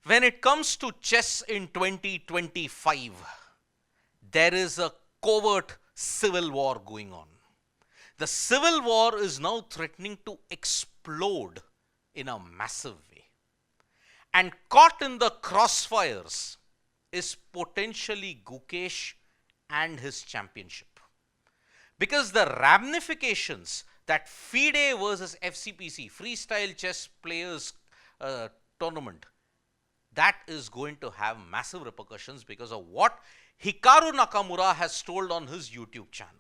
When it comes to chess in 2025, there is a covert civil war going on. The civil war is now threatening to explode in a massive way. And caught in the crossfires is potentially Gukesh and his championship. Because the ramifications that FIDE versus FCPC, Freestyle Chess Players Tournament, that is going to have massive repercussions because of what Hikaru Nakamura has told on his YouTube channel.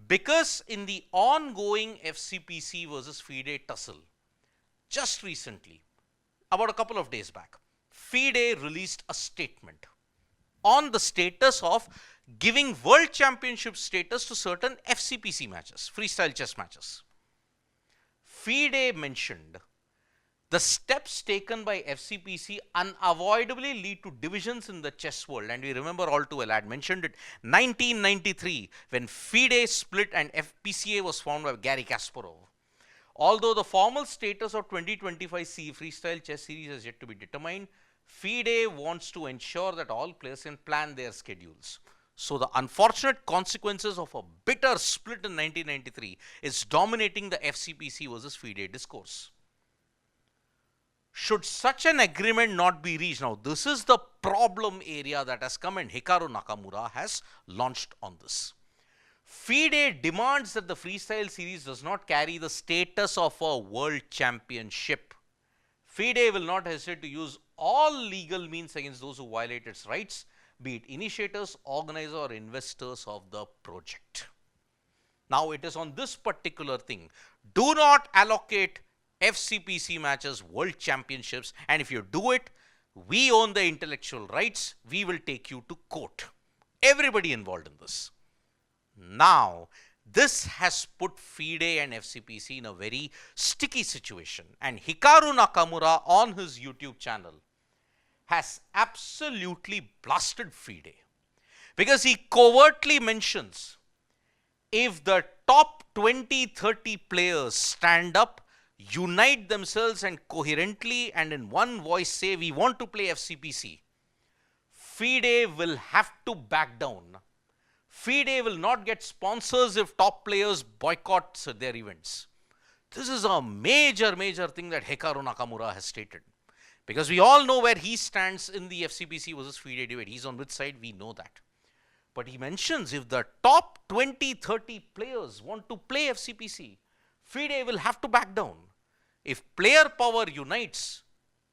Because in the ongoing FCPC versus FIDE tussle, just recently, about a couple of days back, FIDE released a statement on the status of giving world championship status to certain FCPC matches, freestyle chess matches. FIDE mentioned the steps taken by FCPC unavoidably lead to divisions in the chess world. And we remember all too well, I had mentioned it, 1993, when FIDE split and FPCA was formed by Garry Kasparov. Although the formal status of 2025 Freestyle Chess Series is yet to be determined, FIDE wants to ensure that all players can plan their schedules. So the unfortunate consequences of a bitter split in 1993 is dominating the FCPC versus FIDE discourse. Should such an agreement not be reached, now this is the problem area that has come and Hikaru Nakamura has launched on this. FIDE demands that the freestyle series does not carry the status of a world championship. FIDE will not hesitate to use all legal means against those who violate its rights, be it initiators, organizers or investors of the project. Now it is on this particular thing. Do not allocate FCPC matches world championships, and if you do it, we own the intellectual rights, we will take you to court. Everybody involved in this. Now, this has put FIDE and FCPC in a very sticky situation, and Hikaru Nakamura on his YouTube channel has absolutely blasted FIDE because he covertly mentions if the top 20-30 players stand up, unite themselves and coherently and in one voice say we want to play FCPC, FIDE will have to back down. FIDE will not get sponsors if top players boycott their events. This is a major thing that Hikaru Nakamura has stated. Because we all know where he stands in the FCPC versus FIDE debate. He's on which side, we know that. But he mentions if the top 20-30 players want to play FCPC, FIDE will have to back down. If player power unites,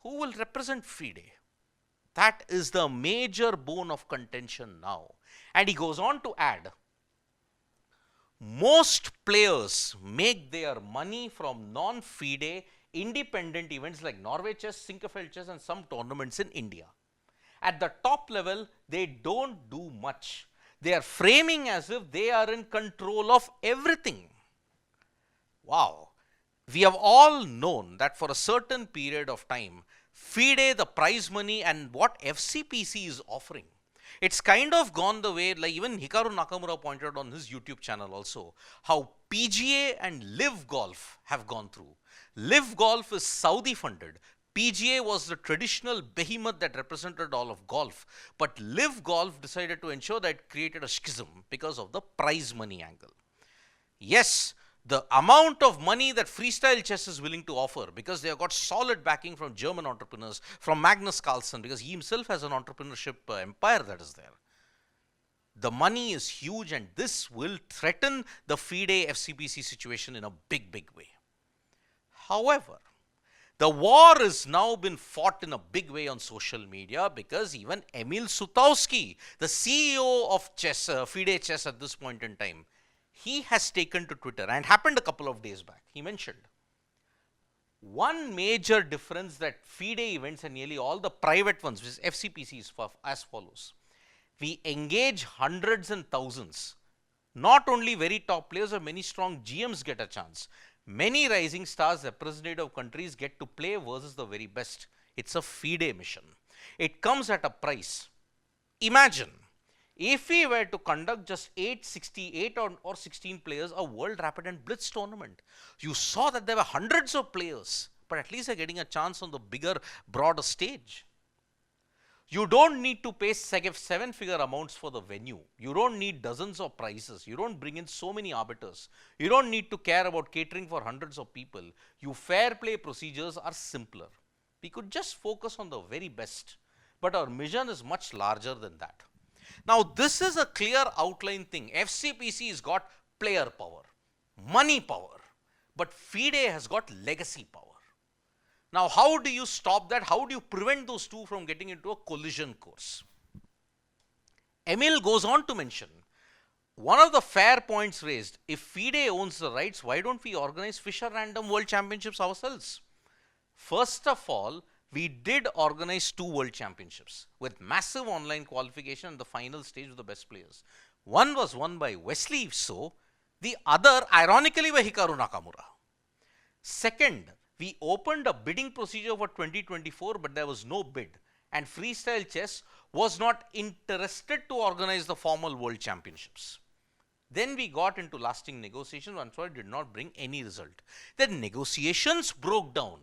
who will represent FIDE? That is the major bone of contention now. And he goes on to add, most players make their money from non-FIDE independent events like Norway Chess, Syncafeld Chess and some tournaments in India. At the top level, they don't do much. They are framing as if they are in control of everything. Wow. We have all known that for a certain period of time, FIDE, the prize money and what FCPC is offering, it's kind of gone the way, like even Hikaru Nakamura pointed out on his YouTube channel also, how PGA and Live Golf have gone through. Live Golf is Saudi funded. PGA was the traditional behemoth that represented all of golf. But Live Golf decided to ensure that it created a schism because of the prize money angle. Yes, the amount of money that freestyle chess is willing to offer, because they have got solid backing from German entrepreneurs, from Magnus Carlsen, because he himself has an entrepreneurship empire that is there. The money is huge and this will threaten the FIDE FCPC situation in a big way. However, the war has now been fought in a big way on social media because even Emil Sutowski, the CEO of chess, FIDE Chess at this point in time, he has taken to Twitter and happened a couple of days back. He mentioned one major difference that FIDE events and nearly all the private ones, which is FCPC, is as follows. We engage hundreds and thousands. Not only very top players or many strong GMs get a chance. Many rising stars, representative countries get to play versus the very best. It's a FIDE mission. It comes at a price. Imagine if we were to conduct just 8 or 16 players, a World Rapid and Blitz tournament. You saw that there were hundreds of players, but at least they're getting a chance on the bigger, broader stage. You don't need to pay seven-figure amounts for the venue. You don't need dozens of prizes. You don't bring in so many arbiters. You don't need to care about catering for hundreds of people. Your fair play procedures are simpler. We could just focus on the very best, but our mission is much larger than that. Now, this is a clear outline thing. FCPC has got player power, money power, but FIDE has got legacy power. Now, how do you stop that? How do you prevent those two from getting into a collision course? Emil goes on to mention, one of the fair points raised, if FIDE owns the rights, why don't we organize Fisher Random World Championships ourselves? First of all, we did organize 2 World Championships with massive online qualification and the final stage with the best players. One was won by Wesley So, the other, ironically, by Hikaru Nakamura. Second, we opened a bidding procedure for 2024, but there was no bid. And Freestyle Chess was not interested to organize the formal World Championships. Then we got into lasting negotiations, and so it did not bring any result. Then negotiations broke down.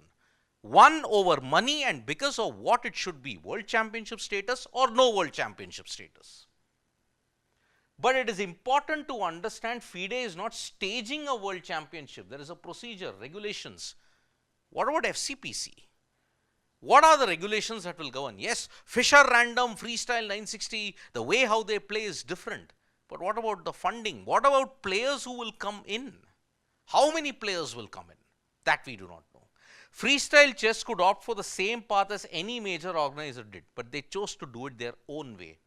One over money and because of what it should be, World Championship status or no World Championship status. But it is important to understand FIDE is not staging a World Championship. There is a procedure, regulations. What about FCPC? What are the regulations that will govern? Yes, Fisher Random, Freestyle 960, the way how they play is different. But what about the funding? What about players who will come in? How many players will come in? That we do not know. Freestyle Chess could opt for the same path as any major organizer did, but they chose to do it their own way.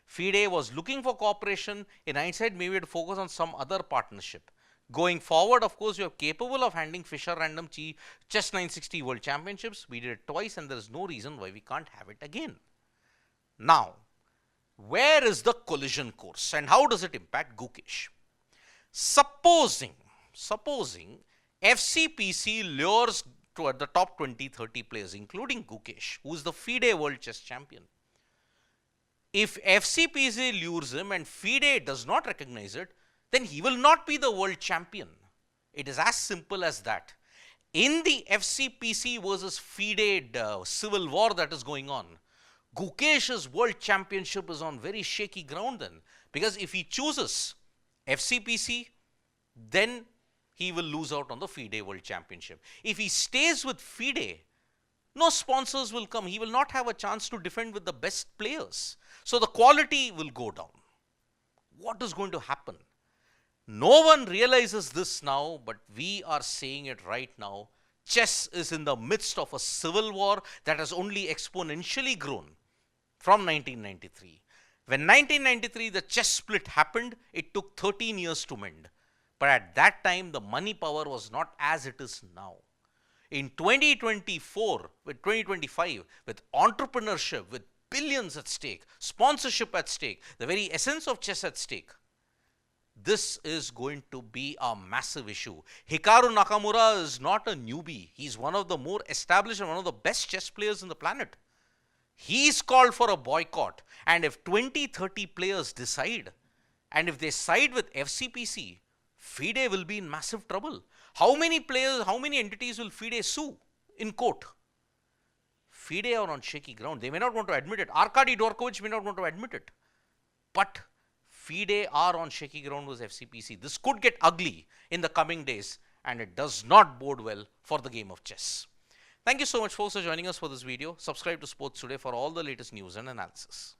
FIDE was looking for cooperation. In hindsight, maybe we had to focus on some other partnership. Going forward, of course, we are capable of handling Fisher Random Chess 960 World Championships. We did it twice and there is no reason why we can't have it again. Now, where is the collision course and how does it impact Gukesh? Supposing FCPC lures toward the top 20-30 players, including Gukesh, who is the FIDE World Chess Champion. If FCPC lures him and FIDE does not recognize it, then he will not be the world champion. It is as simple as that. In the FCPC versus FIDE civil war that is going on, Gukesh's world championship is on very shaky ground then. Because if he chooses FCPC, then he will lose out on the FIDE World Championship. If he stays with FIDE, no sponsors will come. He will not have a chance to defend with the best players. So the quality will go down. What is going to happen? No one realizes this now, but we are saying it right now. Chess is in the midst of a civil war that has only exponentially grown from 1993. When 1993 the chess split happened, it took 13 years to mend. But at that time, the money power was not as it is now. In 2024, with 2025, with entrepreneurship, with billions at stake, sponsorship at stake, the very essence of chess at stake, this is going to be a massive issue. Hikaru Nakamura is not a newbie. He's one of the more established and one of the best chess players in the planet. He's called for a boycott. And if 20-30 players decide, and if they side with FCPC, FIDE will be in massive trouble. How many players, how many entities will FIDE sue in court? FIDE are on shaky ground. They may not want to admit it. Arkady Dvorkovich may not want to admit it. But FIDE are on shaky ground with FCPC. This could get ugly in the coming days and it does not bode well for the game of chess. Thank you so much folks for joining us for this video. Subscribe to Sports Today for all the latest news and analysis.